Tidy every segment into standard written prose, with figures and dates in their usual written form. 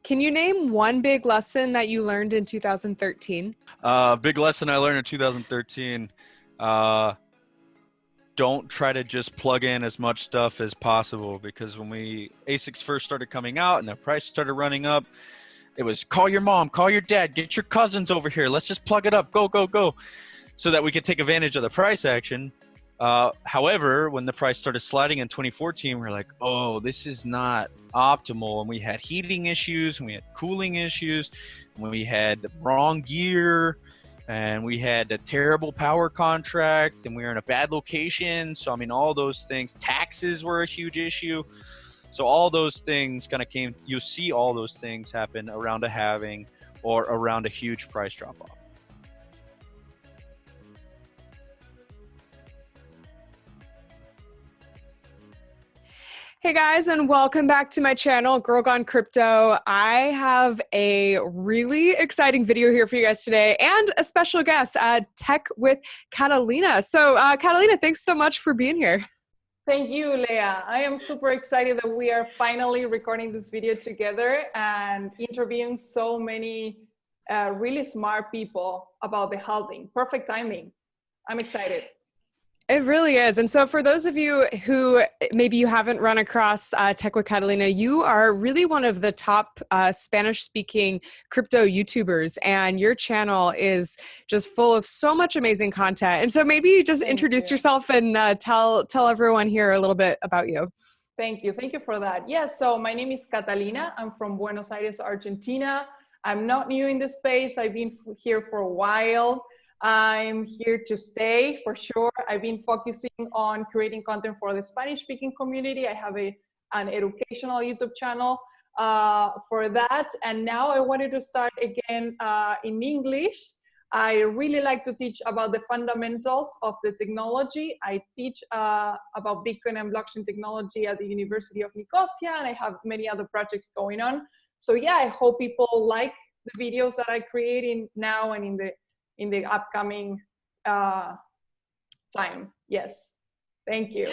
Can you name one big lesson that you learned in 2013? Big lesson I learned in 2013. Uh, don't try to just plug in as much stuff as possible, because when ASICs first started coming out and the price started running up, it was call your mom, call your dad, get your cousins over here. Let's just plug it up. Go, go, go. So that we could take advantage of the price action. However, when the price started sliding in 2014, we're like, oh, this is not optimal. And we had heating issues, and we had cooling issues, and we had the wrong gear, and we had a terrible power contract, and we were in a bad location. So, I mean, all those things, taxes were a huge issue. So all those things kind of you'll see all those things happen around a halving or around a huge price drop off. Hey guys, and welcome back to my channel, Girl Gone Crypto. I have a really exciting video here for you guys today and a special guest at Tech with Catalina. So Catalina, thanks so much for being here. Thank you, Leah. I am super excited that we are finally recording this video together and interviewing so many really smart people about the halving. Perfect timing. I'm excited. It really is. And so for those of you who maybe you haven't run across Tech with Catalina, you are really one of the top Spanish-speaking crypto YouTubers, and your channel is just full of so much amazing content. And so maybe you just introduce yourself and tell everyone here a little bit about you. Thank you. Thank you for that. Yes, so my name is Catalina. I'm from Buenos Aires, Argentina. I'm not new in the space. I've been here for a while. I'm here to stay for sure. I've been focusing on creating content for the Spanish-speaking community. I have an educational YouTube channel for that. And now I wanted to start again in English. I really like to teach about the fundamentals of the technology. I teach about Bitcoin and blockchain technology at the University of Nicosia, and I have many other projects going on. So yeah, I hope people like the videos that I create now and in the upcoming time. Yes, thank you.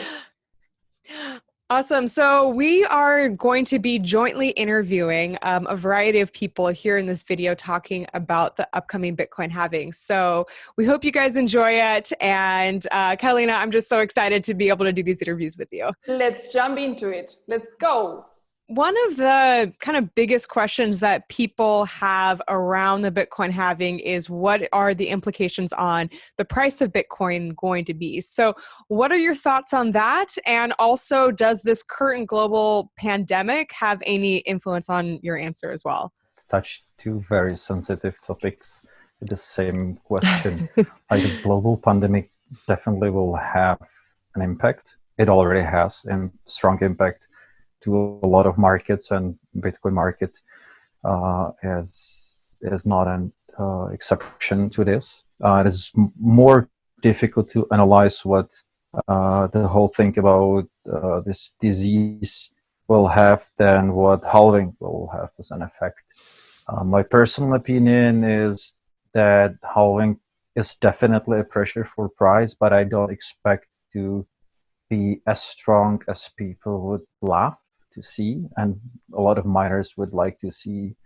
Awesome. So we are going to be jointly interviewing a variety of people here in this video talking about the upcoming Bitcoin halving. So we hope you guys enjoy it. And Catalina, I'm just so excited to be able to do these interviews with you. Let's jump into it. Let's go. One of the kind of biggest questions that people have around the Bitcoin halving is, what are the implications on the price of Bitcoin going to be? So what are your thoughts on that? And also, does this current global pandemic have any influence on your answer as well? Touch two very sensitive topics with the same question. Like, the global pandemic definitely will have an impact. It already has a strong impact to a lot of markets, and Bitcoin market is not an exception to this. It is more difficult to analyze what the whole thing about this disease will have than what halving will have as an effect. My personal opinion is that halving is definitely a pressure for price, but I don't expect to be as strong as people would love to see, and a lot of miners would like to see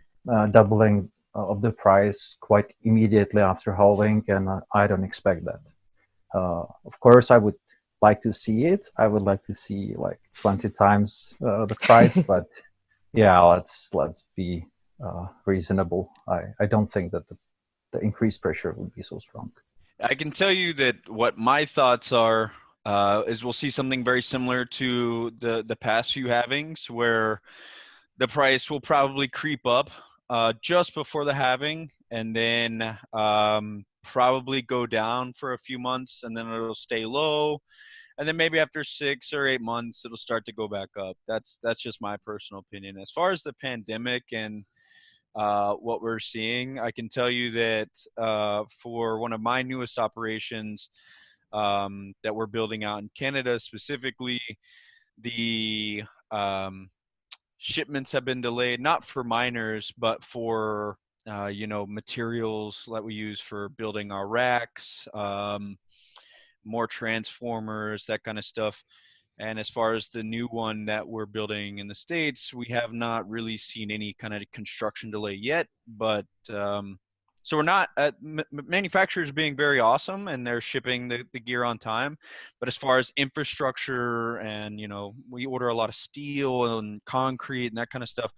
doubling of the price quite immediately after halving, and I don't expect that. Of course, I would like to see it. I would like to see like 20 times the price, but yeah, let's be reasonable. I don't think that the increased pressure would be so strong. I can tell you that what my thoughts are is we'll see something very similar to the past few halvings, where the price will probably creep up just before the halving, and then probably go down for a few months, and then it'll stay low, and then maybe after 6 or 8 months it'll start to go back up. That's just my personal opinion. As far as the pandemic and what we're seeing, I can tell you that for one of my newest operations that we're building out in Canada specifically, the shipments have been delayed, not for miners, but for materials that we use for building our racks, more transformers, that kind of stuff. And as far as the new one that we're building in the States, we have not really seen any kind of construction delay yet. But so we're not manufacturers being very awesome and they're shipping the gear on time. But as far as infrastructure and, we order a lot of steel and concrete and that kind of stuff,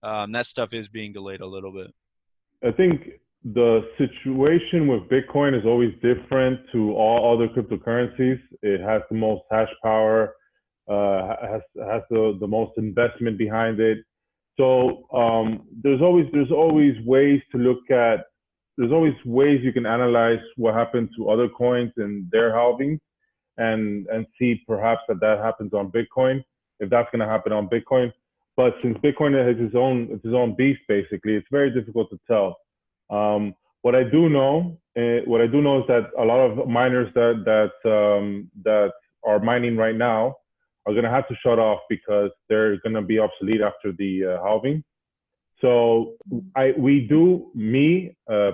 that stuff is being delayed a little bit. I think the situation with Bitcoin is always different to all other cryptocurrencies. It has the most hash power, has the most investment behind it. So there's always ways to look at. There's always ways you can analyze what happened to other coins and their halving, and see perhaps that happens on Bitcoin, if that's going to happen on Bitcoin. But since Bitcoin has its own beast, basically, it's very difficult to tell. What I do know is that a lot of miners that are mining right now are going to have to shut off because they're going to be obsolete after the halving. So me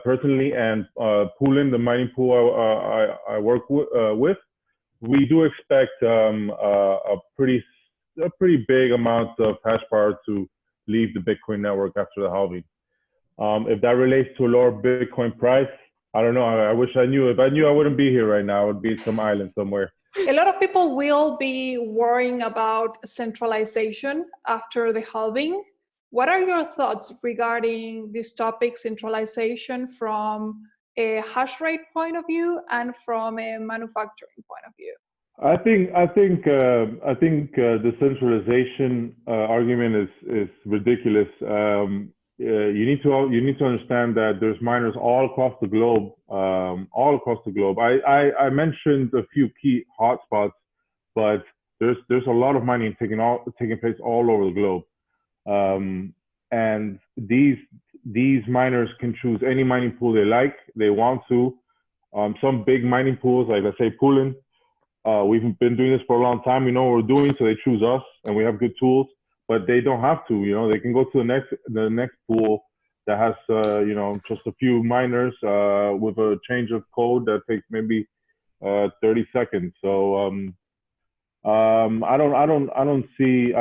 personally, and Poolin, the mining pool I work with, we do expect a pretty big amount of hash power to leave the Bitcoin network after the halving. If that relates to a lower Bitcoin price, I don't know. I wish I knew. If I knew, I wouldn't be here right now. I would be in some island somewhere. A lot of people will be worrying about centralization after the halving. What are your thoughts regarding this topic, centralization, from a hash rate point of view and from a manufacturing point of view? I think the centralization argument is ridiculous. You need to understand that there's miners all across the globe. I mentioned a few key hotspots, but there's a lot of mining taking place all over the globe. And these miners can choose any mining pool they want to. Some big mining pools, like let's say Poolin, we've been doing this for a long time. We know what we're doing, so they choose us, and we have good tools. But they don't have to. They can go to the next pool that has just a few miners with a change of code that takes maybe 30 seconds. So I don't see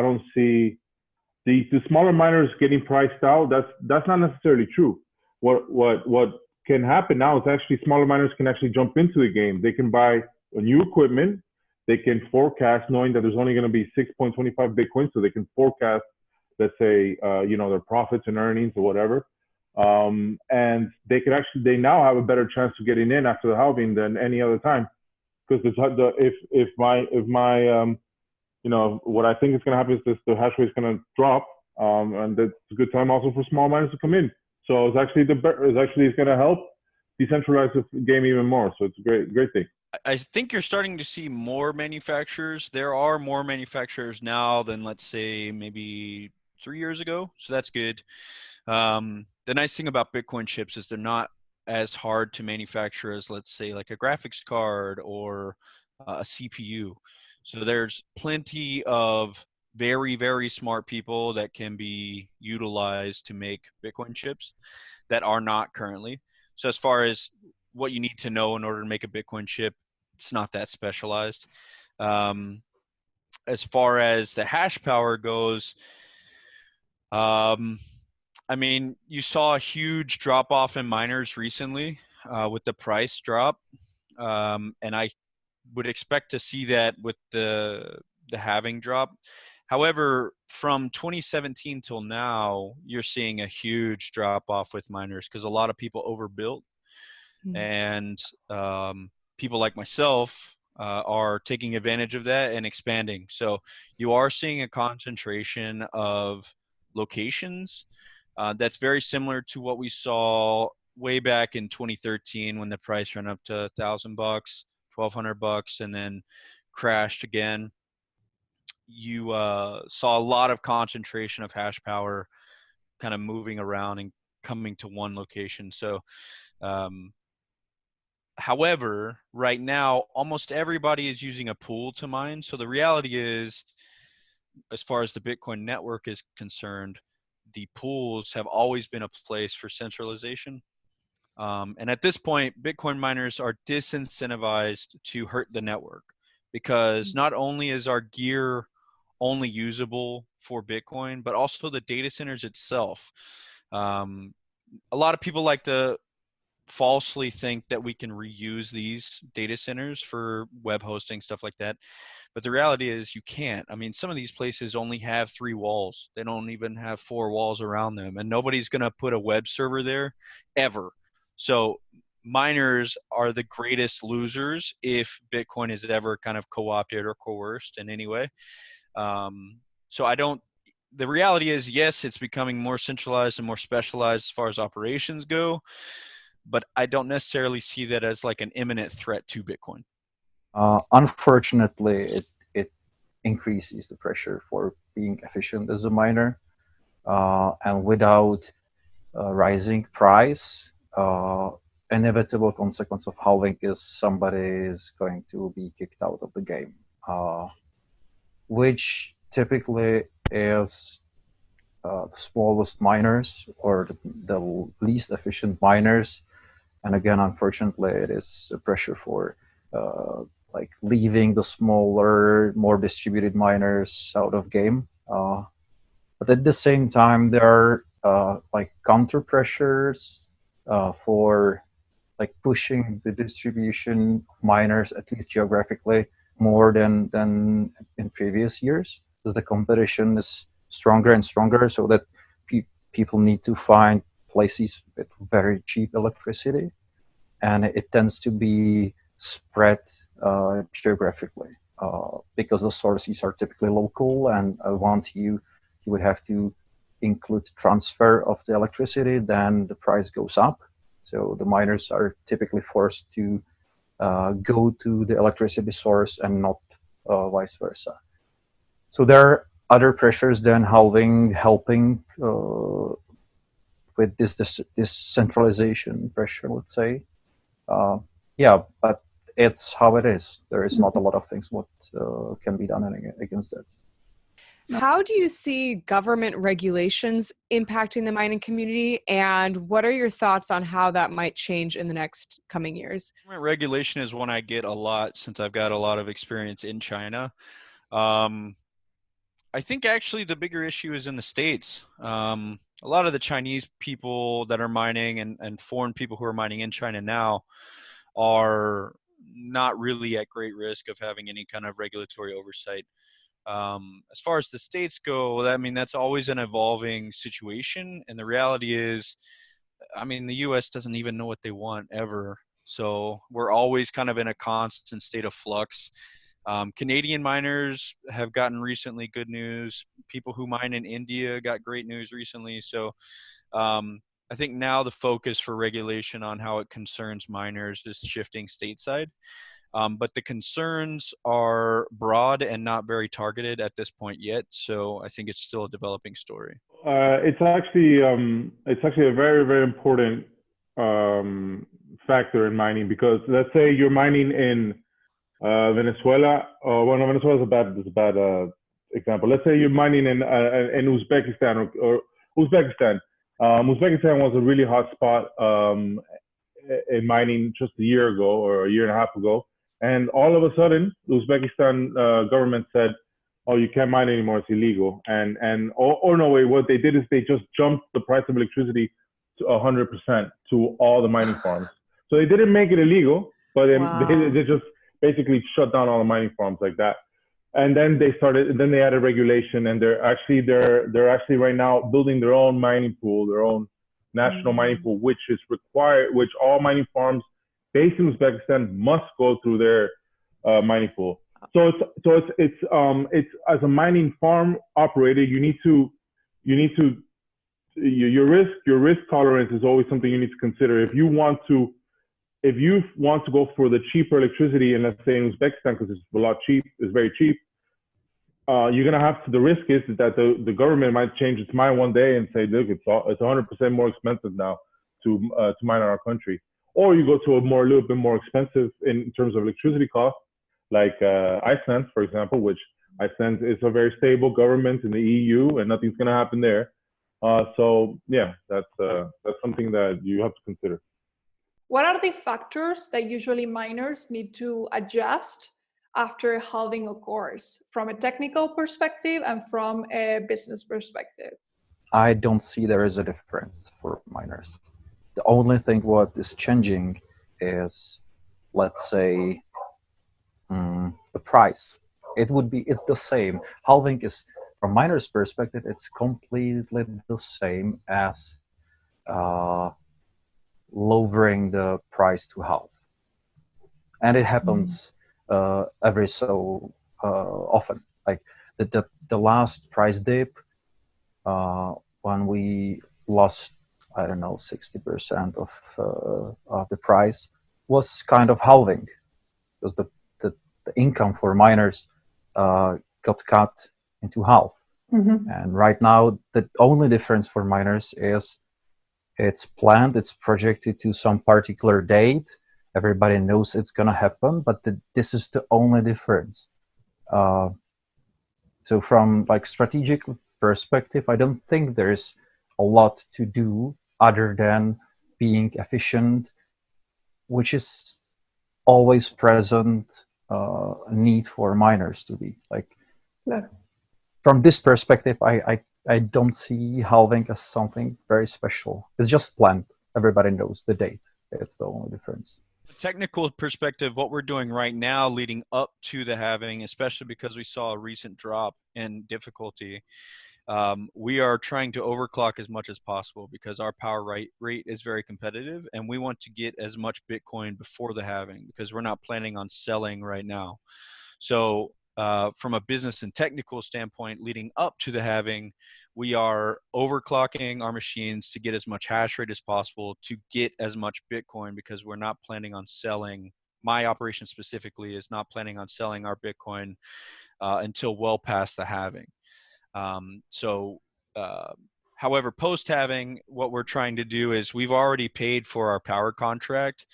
the smaller miners getting priced out. That's not necessarily true. What can happen now is actually smaller miners can actually jump into the game. They can buy new equipment. They can forecast, knowing that there's only going to be 6.25 Bitcoin, so they can forecast, let's say, their profits and earnings or whatever. And they now have a better chance of getting in after the halving than any other time, because if my what I think is going to happen is the hash rate is going to drop, and that's a good time also for small miners to come in. So it's going to help decentralize the game even more. So it's a great thing. I think you're starting to see more manufacturers. There are more manufacturers now than, let's say, maybe 3 years ago. So that's good. The nice thing about Bitcoin chips is they're not as hard to manufacture as, let's say, like a graphics card or a CPU. So there's plenty of very, very smart people that can be utilized to make Bitcoin chips that are not currently. So as far as what you need to know in order to make a Bitcoin chip, it's not that specialized. As far as the hash power goes, you saw a huge drop off in miners recently with the price drop. And I would expect to see that with the halving drop. However, from 2017 till now, you're seeing a huge drop off with miners because a lot of people overbuilt. And people like myself are taking advantage of that and expanding. So you are seeing a concentration of locations that's very similar to what we saw way back in 2013 when the price ran up to $1,000, $1,200, and then crashed again. You saw a lot of concentration of hash power kind of moving around and coming to one location. So however, right now, almost everybody is using a pool to mine. So the reality is, as far as the Bitcoin network is concerned, the pools have always been a place for centralization. And at this point, Bitcoin miners are disincentivized to hurt the network because not only is our gear only usable for Bitcoin, but also the data centers itself. A lot of people like to falsely think that we can reuse these data centers for web hosting, stuff like that. But the reality is you can't. I mean, some of these places only have 3 walls. They don't even have 4 walls around them. And nobody's going to put a web server there ever. So miners are the greatest losers if Bitcoin is ever kind of co-opted or coerced in any way. So I don't, the reality is, yes, it's becoming more centralized and more specialized as far as operations go, but I don't necessarily see that as like an imminent threat to Bitcoin. Unfortunately, it increases the pressure for being efficient as a miner, and without rising price, inevitable consequence of halving is somebody is going to be kicked out of the game, which typically is the smallest miners or the least efficient miners. And again, unfortunately, it is a pressure for like leaving the smaller, more distributed miners out of game. But at the same time, there are like counter pressures for like pushing the distribution of miners, at least geographically, more than in previous years, because the competition is stronger and stronger, so that people need to find places with very cheap electricity, and it tends to be spread geographically because the sources are typically local, and once you would have to include transfer of the electricity, then the price goes up. So the miners are typically forced to go to the electricity source and not vice versa. So there are other pressures than halving helping with this centralization pressure, let's say. Yeah, but it's how it is. There is not a lot of things what can be done against that. How do you see government regulations impacting the mining community, and what are your thoughts on how that might change in the next coming years? Regulation is one I get a lot since I've got a lot of experience in China. I think actually the bigger issue is in the States. A lot of the Chinese people that are mining and foreign people who are mining in China now are not really at great risk of having any kind of regulatory oversight. As far as the states go, I mean, that's always an evolving situation. And the reality is, I mean, the US doesn't even know what they want ever. So we're always kind of in a constant state of flux. Canadian miners have gotten recently good news. People who mine in India got great news recently. So I think now the focus for regulation on how it concerns miners is shifting stateside. But the concerns are broad and not very targeted at this point yet. So I think it's still a developing story. It's actually a very, very important factor in mining, because let's say you're mining in Venezuela. Well, no, Venezuela is a bad example. Let's say you're mining in Uzbekistan or Uzbekistan. Uzbekistan was a really hot spot in mining just a year ago or a year and a half ago. And all of a sudden, the Uzbekistan government said, "Oh, you can't mine anymore; it's illegal." Or no way, what they did is they just jumped the price of electricity to 100% to all the mining farms. So they didn't make it illegal, but they just basically shut down all the mining farms like that. And then they added regulation, and they're actually right now building their own mining pool, their own national mining pool, which is required, which all mining farms based in Uzbekistan must go through their mining pool. So it's as a mining farm operator, your risk tolerance is always something you need to consider. If you want to go for the cheaper electricity, and let's say in Uzbekistan, because it's very cheap, you're gonna have to. The risk is that the government might change its mind one day and say, look, it's 100% more expensive now to mine in our country. Or you go to a little bit more expensive in terms of electricity costs, like Iceland, for example, which Iceland is a very stable government in the EU, and nothing's gonna happen there. So yeah, that's something that you have to consider. What are the factors that usually miners need to adjust after halving occurs from a technical perspective and from a business perspective? I don't see there is a difference for miners. The only thing what is changing is, let's say, the price. It's the same. Halving is, from miners' perspective, it's completely the same as uh, lowering the price to half, and it happens every so often. Like the last price dip, when we lost, I don't know, 60% of the price, was kind of halving, because the income for miners got cut into half. Mm-hmm. And right now, the only difference for miners is it's planned, it's projected to some particular date. Everybody knows it's going to happen, but this is the only difference. So from like strategic perspective, I don't think there's a lot to do other than being efficient, which is always present need for miners to be like. Yeah. From this perspective, I don't see halving as something very special. It's just planned. Everybody knows the date. It's the only difference. Technical perspective, what we're doing right now leading up to the halving, especially because we saw a recent drop in difficulty, we are trying to overclock as much as possible because our power rate is very competitive, and we want to get as much Bitcoin before the halving because we're not planning on selling right now. So from a business and technical standpoint, leading up to the halving, we are overclocking our machines to get as much hash rate as possible to get as much Bitcoin because we're not planning on selling. My operation specifically is not planning on selling our Bitcoin until well past the halving. However, post-halving, what we're trying to do is we've already paid for our power contract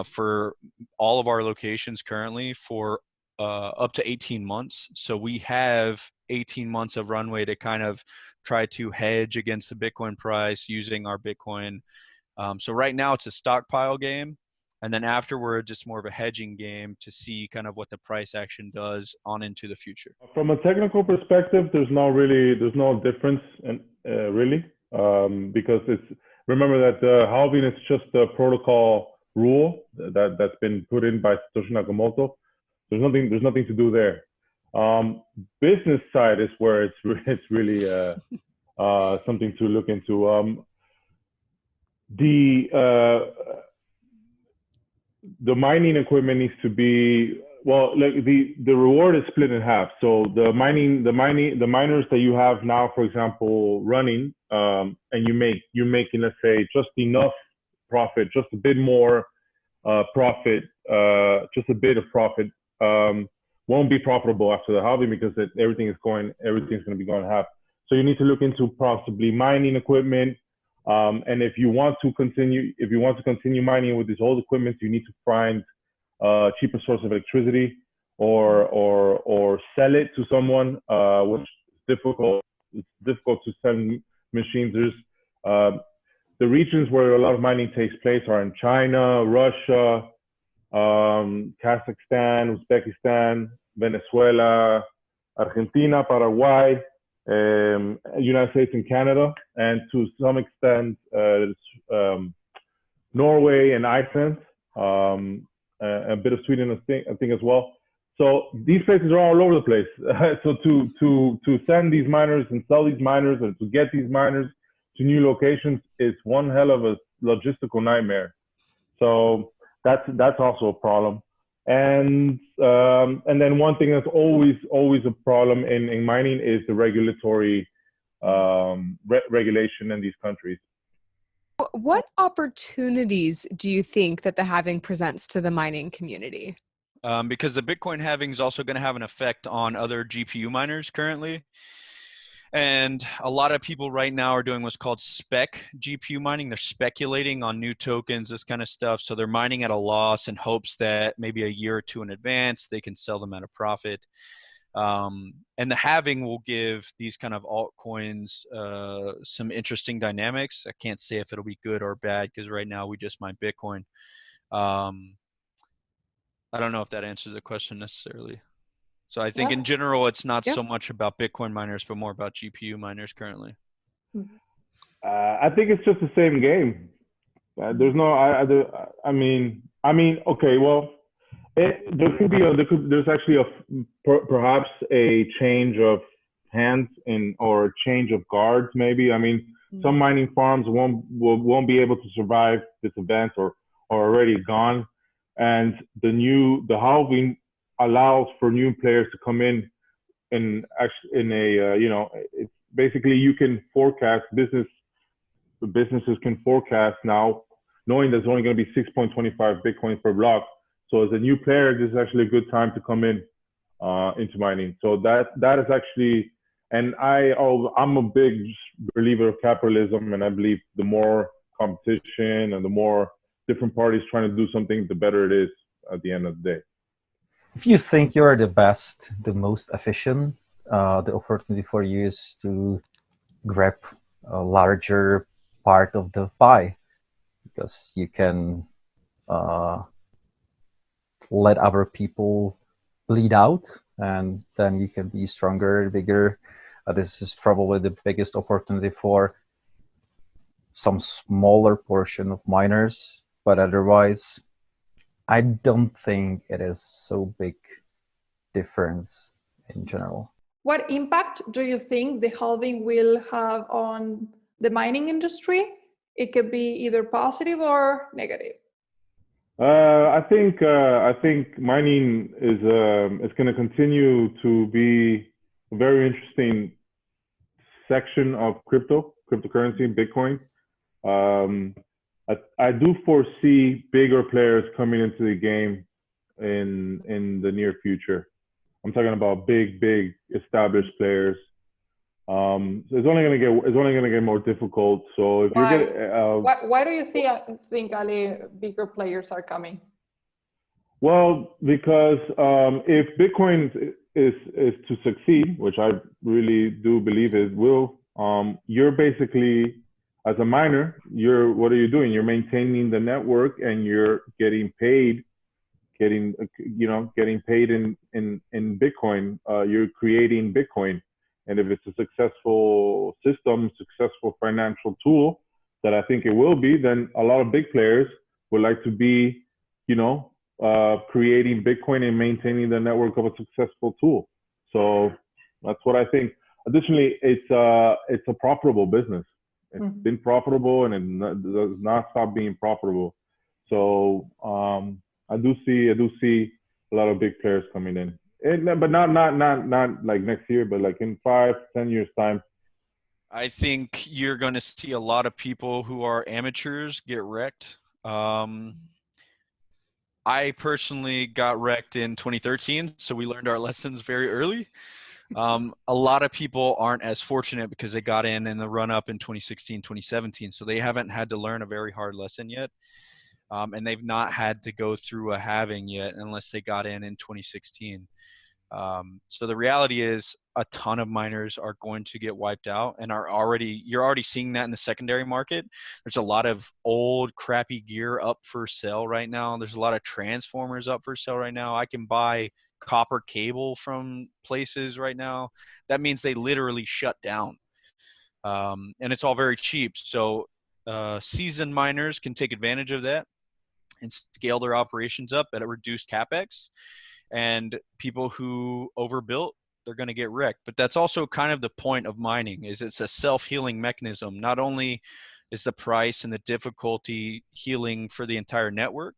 for all of our locations currently for up to 18 months. So we have 18 months of runway to kind of try to hedge against the Bitcoin price using our Bitcoin. So right now it's a stockpile game. And then afterwards, it's more of a hedging game to see kind of what the price action does on into the future. From a technical perspective, there's no difference really, because remember that halving is just a protocol rule that's been put in by Satoshi Nakamoto. There's nothing to do there. Business side is where it's really something to look into. The mining equipment needs to be, well, like the reward is split in half. So the miners that you have now, for example, running, and you're making, let's say, just enough profit, just a bit more profit, just a bit of profit, won't be profitable after the halving because everything's going to be going half. So you need to look into possibly mining equipment. And if you want to continue mining with this old equipment, you need to find a cheaper source of electricity or sell it to someone, which is difficult. It's difficult to sell machines. There's the regions where a lot of mining takes place are in China, Russia, Kazakhstan, Uzbekistan, Venezuela, Argentina, Paraguay, United States and Canada, and to some extent Norway and Iceland, a bit of Sweden, I think as well. So these places are all over the place. So to send these miners and sell these miners and to get these miners to new locations is one hell of a logistical nightmare. So that's also a problem. And then one thing that's always a problem in mining is the regulatory regulation in these countries. What opportunities do you think that the halving presents to the mining community? Because the Bitcoin halving is also going to have an effect on other GPU miners currently. And a lot of people right now are doing what's called spec GPU mining. They're speculating on new tokens, this kind of stuff. So they're mining at a loss in hopes that maybe a year or two in advance, they can sell them at a profit. And the halving will give these kind of altcoins some interesting dynamics. I can't say if it'll be good or bad because right now we just mine Bitcoin. I don't know if that answers the question necessarily. So I think Yeah. in general, it's not Yeah. so much about Bitcoin miners, but more about GPU miners currently. I think it's just the same game. There's no. I mean. Okay. Well, there could be there's actually perhaps a change of hands or change of guards maybe. I mean, some mining farms won't be able to survive this event or already gone, and the halving allows for new players to come in actually in a it's basically you can forecast businesses can forecast now, knowing there's only going to be 6.25 Bitcoin per block. So as a new player, this is actually a good time to come into mining. So that is actually, and I'm a big believer of capitalism, and I believe the more competition and the more different parties trying to do something, the better it is at the end of the day. If you think you're the best, the most efficient, the opportunity for you is to grab a larger part of the pie, because you can let other people bleed out, and then you can be stronger, bigger. This is probably the biggest opportunity for some smaller portion of miners, but otherwise, I don't think it is so big difference in general. What impact do you think the halving will have on the mining industry? It could be either positive or negative. I think mining is going to continue to be a very interesting section of cryptocurrency, Bitcoin. I do foresee bigger players coming into the game in the near future. I'm talking about big established players. So it's only gonna get more difficult. So if Why? you're getting, Why do you think Ali, bigger players are coming? well, because if Bitcoin is to succeed, which I really do believe it will, you're basically, as a miner, what are you doing? You're maintaining the network and you're getting paid, getting paid in Bitcoin. You're creating Bitcoin, and if it's a successful system, successful financial tool, that I think it will be, then a lot of big players would like to be, creating Bitcoin and maintaining the network of a successful tool. So that's what I think. Additionally, it's a profitable business. It's been profitable, and it does not stop being profitable. So I do see a lot of big players coming in, but not like next year, but like in 5-10 years time. I think you're going to see a lot of people who are amateurs get wrecked. I personally got wrecked in 2013, so we learned our lessons very early. A lot of people aren't as fortunate because they got in the run up in 2016, 2017, so they haven't had to learn a very hard lesson yet. And they've not had to go through a halving yet unless they got in 2016. So the reality is a ton of miners are going to get wiped out, and you're already seeing that in the secondary market. There's a lot of old crappy gear up for sale right now. There's a lot of transformers up for sale right now. I can buy copper cable from places right now. That means they literally shut down. And it's all very cheap. So seasoned miners can take advantage of that and scale their operations up at a reduced capex. And people who overbuilt, they're going to get wrecked. But that's also kind of the point of mining, is it's a self-healing mechanism. Not only is the price and the difficulty healing for the entire network,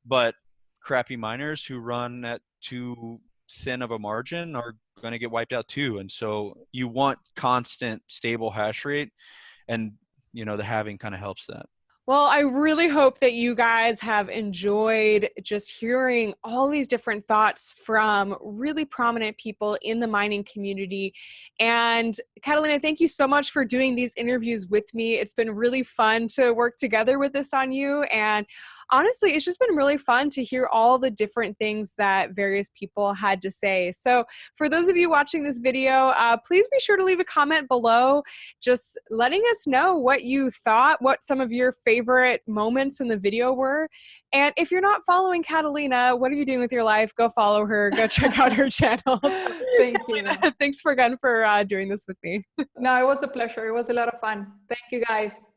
but crappy miners who run at too thin of a margin are going to get wiped out too. And so you want constant stable hash rate, and the halving kind of helps that. Well, I really hope that you guys have enjoyed just hearing all these different thoughts from really prominent people in the mining community. And Catalina, thank you so much for doing these interviews with me. It's been really fun to work together with this on you. And honestly, it's just been really fun to hear all the different things that various people had to say. So for those of you watching this video, please be sure to leave a comment below, just letting us know what you thought, what some of your favorite moments in the video were. And if you're not following Catalina, what are you doing with your life? Go follow her. Go check out her channel. So, Thank Catalina, you. thanks again for doing this with me. No, it was a pleasure. It was a lot of fun. Thank you, guys.